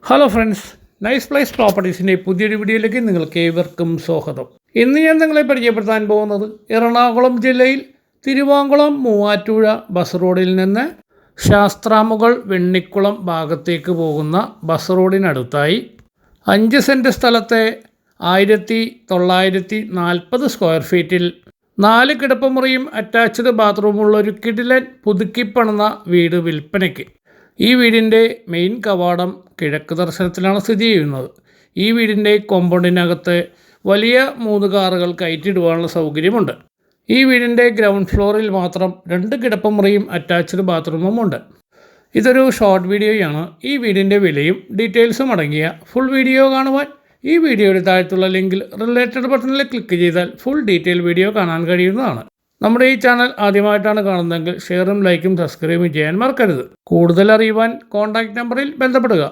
Hello friends, nice place പ്രോപ്പർട്ടീസിൻ്റെ പുതിയൊരു വീഡിയോയിലേക്ക് നിങ്ങൾക്ക് ഏവർക്കും സ്വാഗതം. ഇന്ന് ഞാൻ നിങ്ങളെ പരിചയപ്പെടുത്താൻ പോകുന്നത് എറണാകുളം ജില്ലയിൽ തിരുവാങ്കുളം മൂവാറ്റുപുഴ ബസ് റോഡിൽ നിന്ന് ശാസ്താംമുകൾ വെണ്ണിക്കുളം ഭാഗത്തേക്ക് പോകുന്ന ബസ് റോഡിനടുത്തായി 5 സെൻറ്റ് സ്ഥലത്തെ 1940 സ്ക്വയർ ഫീറ്റിൽ 4 കിടപ്പുമുറിയും അറ്റാച്ച്ഡ് ബാത്റൂമുള്ള ഒരു കിടിലൻ പുതുക്കിപ്പണിത വീട് വിൽപ്പനയ്ക്ക്. ഈ വീടിൻ്റെ മെയിൻ കവാടം കിഴക്ക് ദർശനത്തിലാണ് സ്ഥിതി ചെയ്യുന്നത്. ഈ വീടിൻ്റെ കോമ്പൗണ്ടിനകത്ത് വലിയ 3 കാറുകൾ കയറ്റിയിടുവാനുള്ള സൗകര്യമുണ്ട്. ഈ വീടിൻ്റെ ഗ്രൗണ്ട് ഫ്ലോറിൽ മാത്രം 2 കിടപ്പുമുറിയും അറ്റാച്ച്ഡ് ബാത്റൂമും ഉണ്ട്. ഇതൊരു ഷോർട്ട് വീഡിയോയാണ്. ഈ വീടിൻ്റെ വിലയും ഡീറ്റെയിൽസും അടങ്ങിയ ഫുൾ വീഡിയോ കാണുവാൻ ഈ വീഡിയോയുടെ താഴത്തുള്ള ലിങ്കിൽ റിലേറ്റഡ് ബട്ടണിൽ ക്ലിക്ക് ചെയ്താൽ ഫുൾ ഡീറ്റെയിൽ വീഡിയോ കാണാൻ കഴിയുന്നതാണ്. നമ്മുടെ ഈ ചാനൽ ആദ്യമായിട്ടാണ് കാണുന്നതെങ്കിൽ ഷെയറും ലൈക്കും സബ്സ്ക്രൈബും ചെയ്യാൻ മറക്കരുത്. കൂടുതൽ അറിയുവാൻ കോൺടാക്റ്റ് നമ്പറിൽ ബന്ധപ്പെടുക.